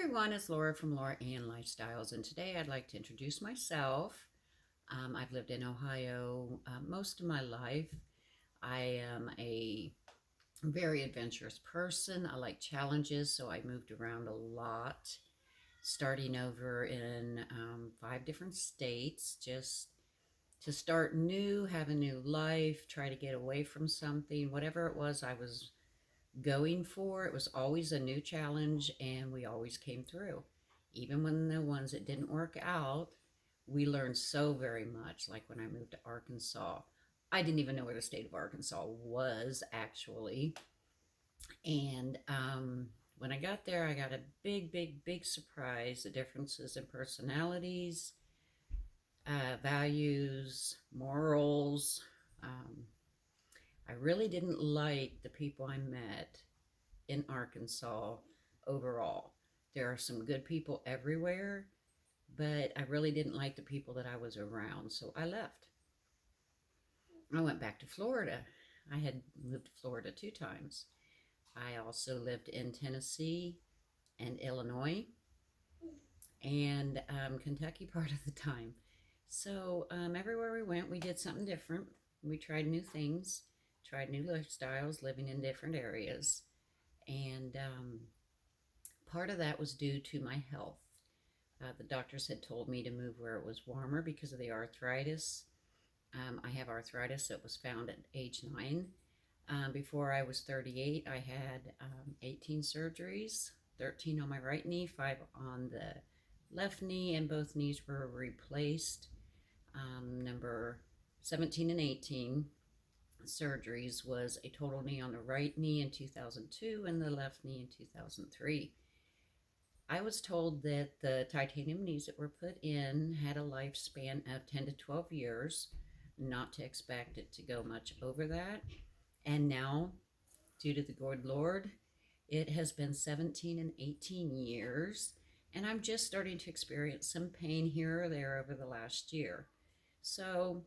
Everyone, it's Laura from Laura Ann Lifestyles, and today I'd like to introduce myself. I've lived in Ohio most of my life. I am a very adventurous person. I like challenges, so I moved around a lot, starting over in 5 different states just to start new, have a new life, try to get away from something, whatever it was I was going for. It was always a new challenge, and we always came through. Even when the ones that didn't work out, we learned so very much. Like when I moved to Arkansas, I didn't even know where the state of Arkansas was actually. And when I got there, I got a big, big, big surprise, the differences in personalities, values, morals. Um, I really didn't like the people I met in Arkansas overall. There are some good people everywhere, but I really didn't like the people that I was around, so I left. I went back to Florida. I had moved to Florida 2 times. I also lived in Tennessee and Illinois and Kentucky part of the time. So everywhere we went, we did something different. We tried new things, tried new lifestyles, living in different areas. And part of that was due to my health. The doctors had told me to move where it was warmer because of the arthritis. I have arthritis that was found at age 9. Before I was 38, I had 18 surgeries, 13 on my right knee, 5 on the left knee, and both knees were replaced. Number 17 and 18 surgeries was a total knee on the right knee in 2002 and the left knee in 2003. I was told that the titanium knees that were put in had a lifespan of 10 to 12 years, not to expect it to go much over that. And now, due to the good Lord, it has been 17 and 18 years, and I'm just starting to experience some pain here or there over the last year. So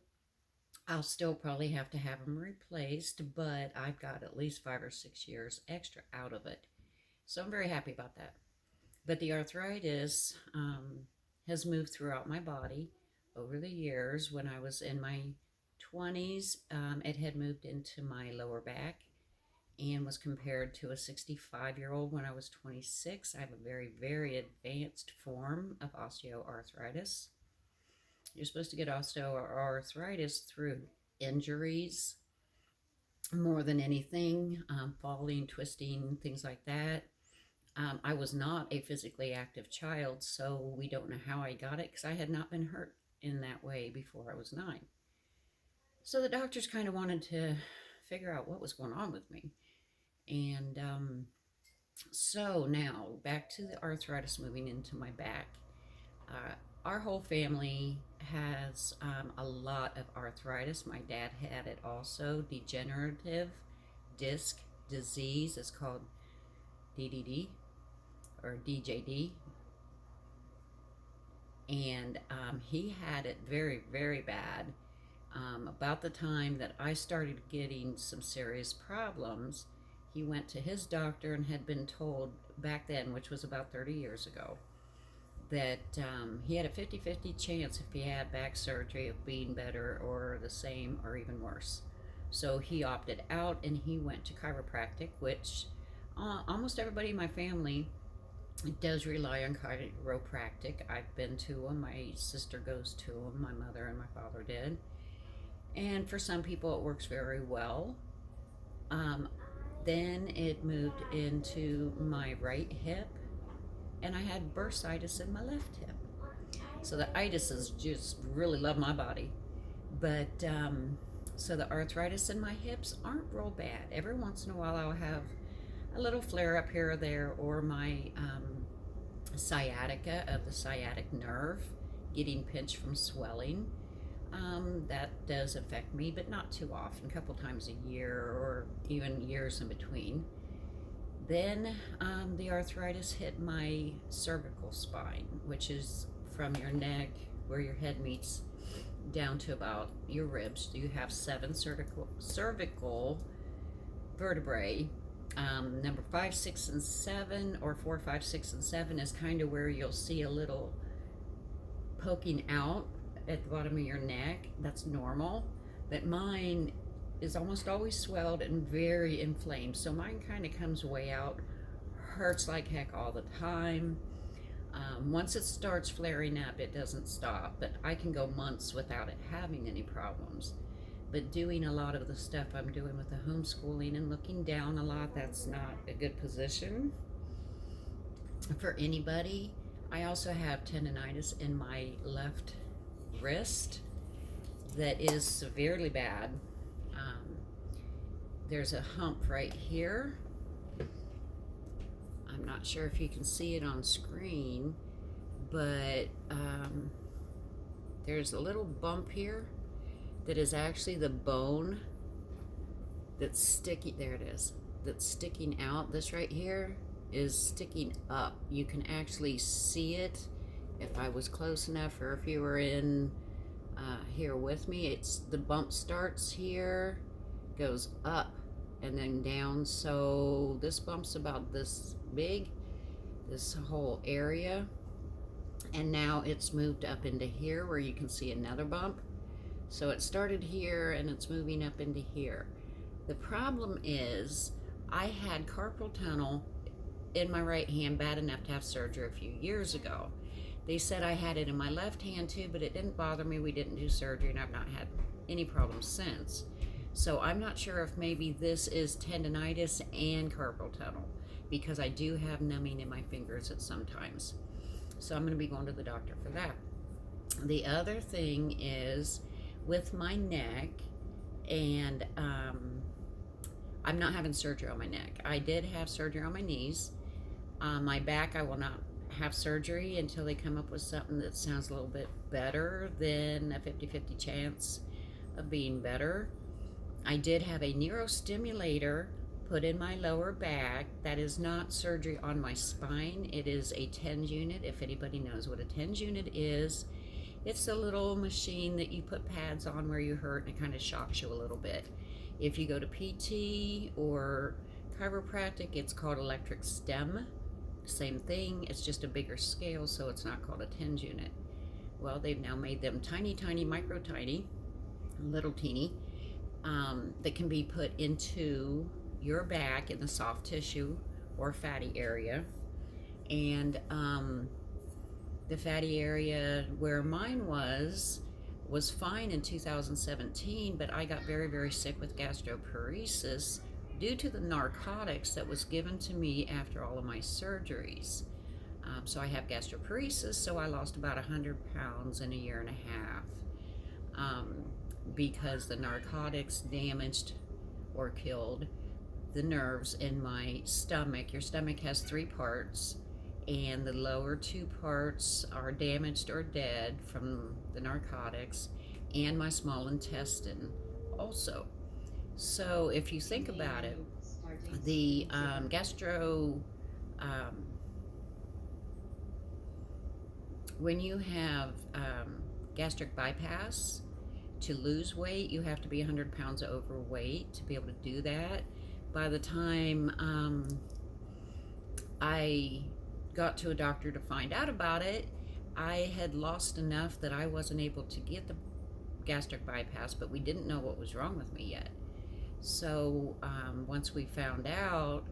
I'll still probably have to have them replaced, but I've got at least 5 or 6 years extra out of it. So I'm very happy about that. But the arthritis has moved throughout my body over the years. When I was in my 20s, it had moved into my lower back and was compared to a 65-year-old when I was 26. I have a very, very advanced form of osteoarthritis. You're supposed to get osteoarthritis through injuries more than anything, falling, twisting, things like that. I was not a physically active child, so we don't know how I got it because I had not been hurt in that way before I was 9. So the doctors kind of wanted to figure out what was going on with me. And so now back to the arthritis moving into my back. Our whole family has a lot of arthritis. My dad had it also, degenerative disc disease. It's called DDD or DJD. And he had it very, very bad. About the time that I started getting some serious problems, he went to his doctor and had been told back then, which was about 30 years ago, that he had a 50-50 chance if he had back surgery of being better or the same or even worse. So he opted out and he went to chiropractic, which almost everybody in my family does rely on chiropractic. I've been to them. My sister goes to them. My mother and my father did. And for some people, it works very well. Then it moved into my right hip, and I had bursitis in my left hip. So the itises just really love my body. But so the arthritis in my hips aren't real bad. Every once in a while, I'll have a little flare up here or there, or my sciatica of the sciatic nerve getting pinched from swelling. That does affect me, but not too often, a couple times a year or even years in between. Then the arthritis hit my cervical spine, which is from your neck where your head meets down to about your ribs. You have 7 cervical vertebrae Number 5, 6, and 7, or 4, 5, 6, and 7 is kind of where you'll see a little poking out at the bottom of your neck. That's normal, but mine is almost always swelled and very inflamed. So mine kind of comes way out, hurts like heck all the time. Once it starts flaring up, it doesn't stop, but I can go months without it having any problems. But doing a lot of the stuff I'm doing with the homeschooling and looking down a lot, that's not a good position for anybody. I also have tendonitis in my left wrist that is severely bad. There's a hump right here. I'm not sure if you can see it on screen, but there's a little bump here that is actually the bone that's sticky. There it is. That's sticking out. This right here is sticking up. You can actually see it if I was close enough, or if you were in here with me. It's the bump starts here, goes up, and then down. So this bump's about this big, this whole area, and now it's moved up into here where you can see another bump. So it started here and it's moving up into here. The problem is I had carpal tunnel in my right hand bad enough to have surgery a few years ago. They said I had it in my left hand too, but it didn't bother me. We didn't do surgery, and I've not had any problems since. So I'm not sure if maybe this is tendonitis and carpal tunnel, because I do have numbing in my fingers at sometimes. So I'm going to be going to the doctor for that. The other thing is with my neck, and I'm not having surgery on my neck. I did have surgery on my knees. My back, I will not have surgery until they come up with something that sounds a little bit better than a 50-50 chance of being better. I did have a neurostimulator put in my lower back. That is not surgery on my spine. It is a TENS unit. If anybody knows what a TENS unit is, it's a little machine that you put pads on where you hurt, and it kind of shocks you a little bit. If you go to PT or chiropractic, it's called electric stem. Same thing, it's just a bigger scale, so it's not called a TENS unit. Well, they've now made them tiny, tiny, micro tiny, little teeny, that can be put into your back in the soft tissue or fatty area. And the fatty area where mine was fine in 2017, but I got very, very sick with gastroparesis due to the narcotics that was given to me after all of my surgeries. So I have gastroparesis, so I lost about 100 pounds in a year and a half because the narcotics damaged or killed the nerves in my stomach. Your stomach has 3 parts, and the lower 2 parts are damaged or dead from the narcotics, and my small intestine also. So if you think about it, the when you have gastric bypass, to lose weight, you have to be 100 pounds overweight to be able to do that. By the time I got to a doctor to find out about it, I had lost enough that I wasn't able to get the gastric bypass, but we didn't know what was wrong with me yet. So once we found out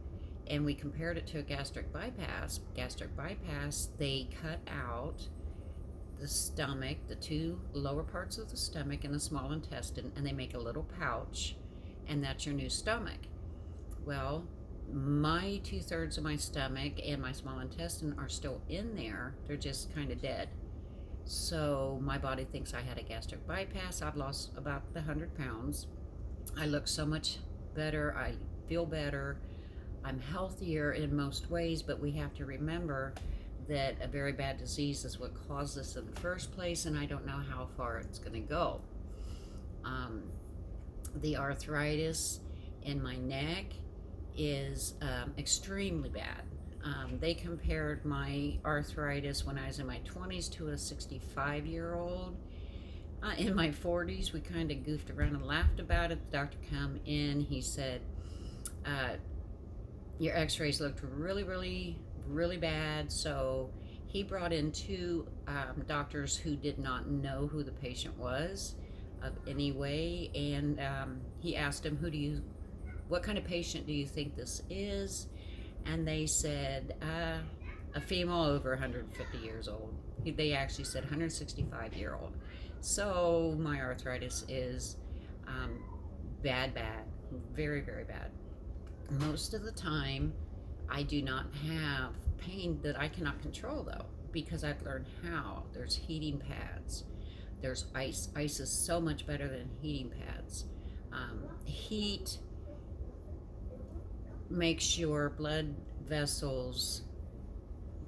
and we compared it to a gastric bypass, they cut out the stomach, the 2 lower parts of the stomach and the small intestine, and they make a little pouch, and that's your new stomach. Well, my 2/3 of my stomach and my small intestine are still in there. They're just kind of dead. So my body thinks I had a gastric bypass. I've lost about 100 pounds. I look so much better. I feel better. I'm healthier in most ways, but we have to remember that a very bad disease is what caused this in the first place, and I don't know how far it's going to go. The arthritis in my neck is extremely bad. They compared my arthritis when I was in my 20s to a 65-year-old. In my 40s, we kind of goofed around and laughed about it. The doctor came in, he said, Your x-rays looked really, really, really bad. So he brought in two doctors who did not know who the patient was of any way. And he asked him, what kind of patient do you think this is? And they said, a female over 150 years old. They actually said 165-year-old. So my arthritis is um, bad, bad, very, very bad. Most of the time, I do not have pain that I cannot control, though, because I've learned how. There's heating pads. There's ice. Ice is so much better than heating pads. Heat makes your blood vessels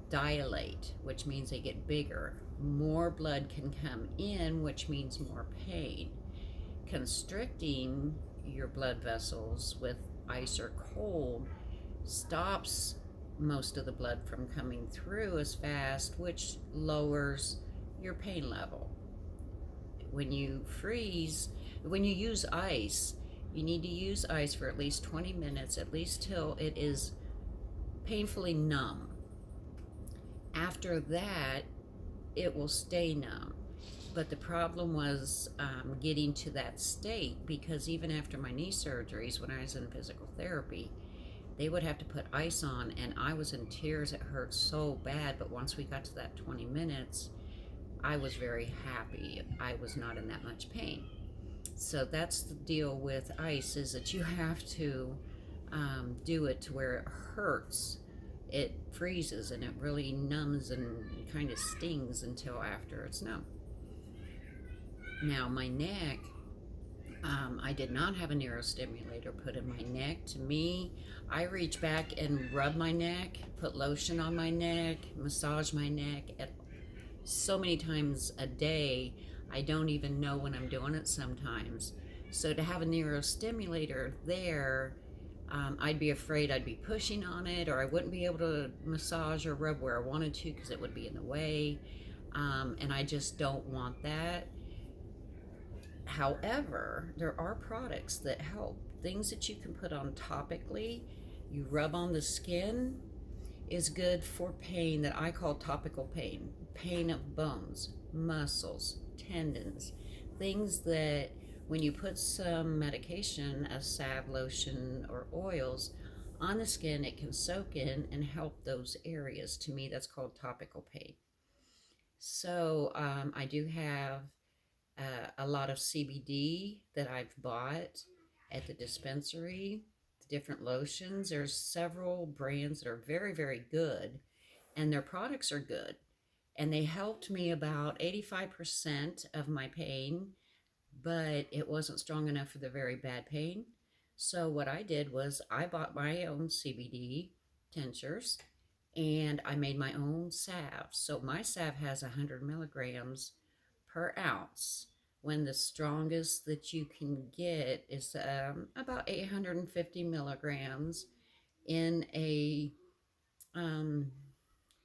dilate, which means they get bigger. More blood can come in, which means more pain. Constricting your blood vessels with ice or cold stops most of the blood from coming through as fast, which lowers your pain level. When you use ice, you need to use ice for at least 20 minutes, at least till it is painfully numb. After that, it will stay numb. But the problem was getting to that state, because even after my knee surgeries, when I was in physical therapy, they would have to put ice on, and I was in tears. It hurt so bad. But once we got to that 20 minutes, I was very happy. I was not in that much pain. So that's the deal with ice, is that you have to do it to where it hurts. It freezes and it really numbs and kind of stings until after it's numb. Now, my neck, I did not have a neurostimulator put in my neck. To me, I reach back and rub my neck, put lotion on my neck, massage my neck so many times a day. I don't even know when I'm doing it sometimes. So to have a neurostimulator there, I'd be afraid I'd be pushing on it, or I wouldn't be able to massage or rub where I wanted to because it would be in the way. And I just don't want that. However, there are products that help. Things that you can put on topically, you rub on the skin, is good for pain that I call topical pain. Pain of bones, muscles, tendons, things that when you put some medication, a salve, lotion, or oils on the skin, it can soak in and help those areas. To me, that's called topical pain. So I do have a lot of CBD that I've bought at the dispensary, different lotions. There's several brands that are very, very good, and their products are good. And they helped me about 85% of my pain, but it wasn't strong enough for the very bad pain. So what I did was I bought my own CBD tinctures, and I made my own salve. So my salve has 100 milligrams per ounce, when the strongest that you can get is about 850 milligrams in a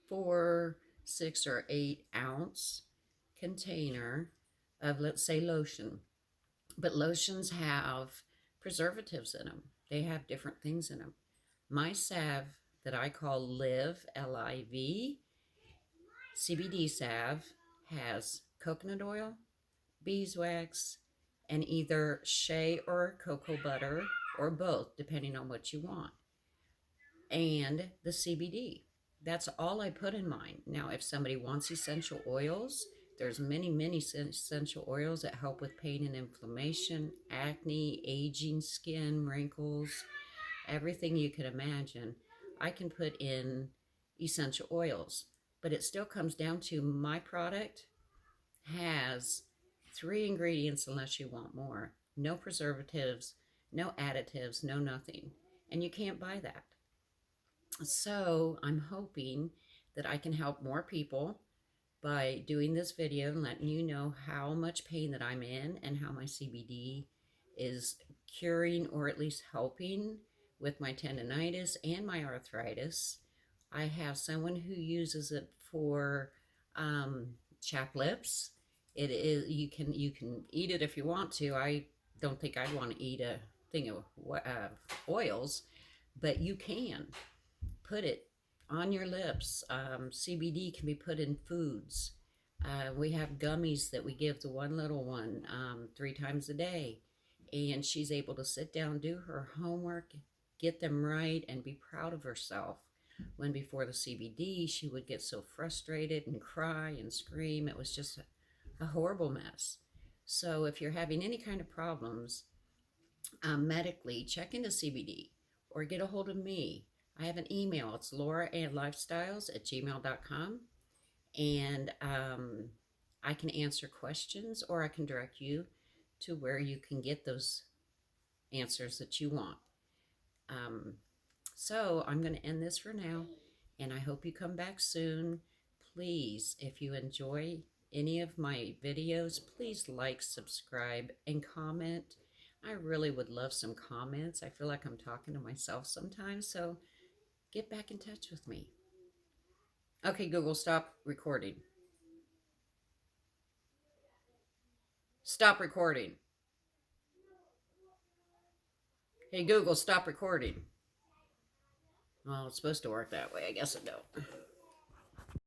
4, 6, or 8 ounce container of, let's say, lotion. But lotions have preservatives in them. They have different things in them. My salve that I call Live, L-I-V, CBD salve, has coconut oil, beeswax, and either shea or cocoa butter, or both, depending on what you want, and the CBD. That's all I put in mine. Now, if somebody wants essential oils, there's many, many essential oils that help with pain and inflammation, acne, aging skin, wrinkles, everything you could imagine. I can put in essential oils, but it still comes down to my product has 3 ingredients unless you want more. No preservatives, no additives, no nothing. And you can't buy that. So I'm hoping that I can help more people by doing this video and letting you know how much pain that I'm in and how my CBD is curing, or at least helping, with my tendonitis and my arthritis. I have someone who uses it for chapped lips. It is, you can eat it if you want to. I don't think I'd want to eat a thing of oils, but you can put it on your lips. CBD can be put in foods. We have gummies that we give to one little one 3 times a day. And she's able to sit down, do her homework, get them right, and be proud of herself. When before the CBD, she would get so frustrated and cry and scream. It was just a horrible mess. So if you're having any kind of problems medically, check into CBD or get a hold of me. I have an email. It's lauraandlifestyles@gmail.com. And I can answer questions or I can direct you to where you can get those answers that you want. Um, so I'm going to end this for now, and I hope you come back soon. Please, if you enjoy any of my videos, please like, subscribe, and comment. I really would love some comments. I feel like I'm talking to myself sometimes, so get back in touch with me. Okay, Google, stop recording. Stop recording. Hey, Google, stop recording. Well, it's supposed to work that way. I guess it don't.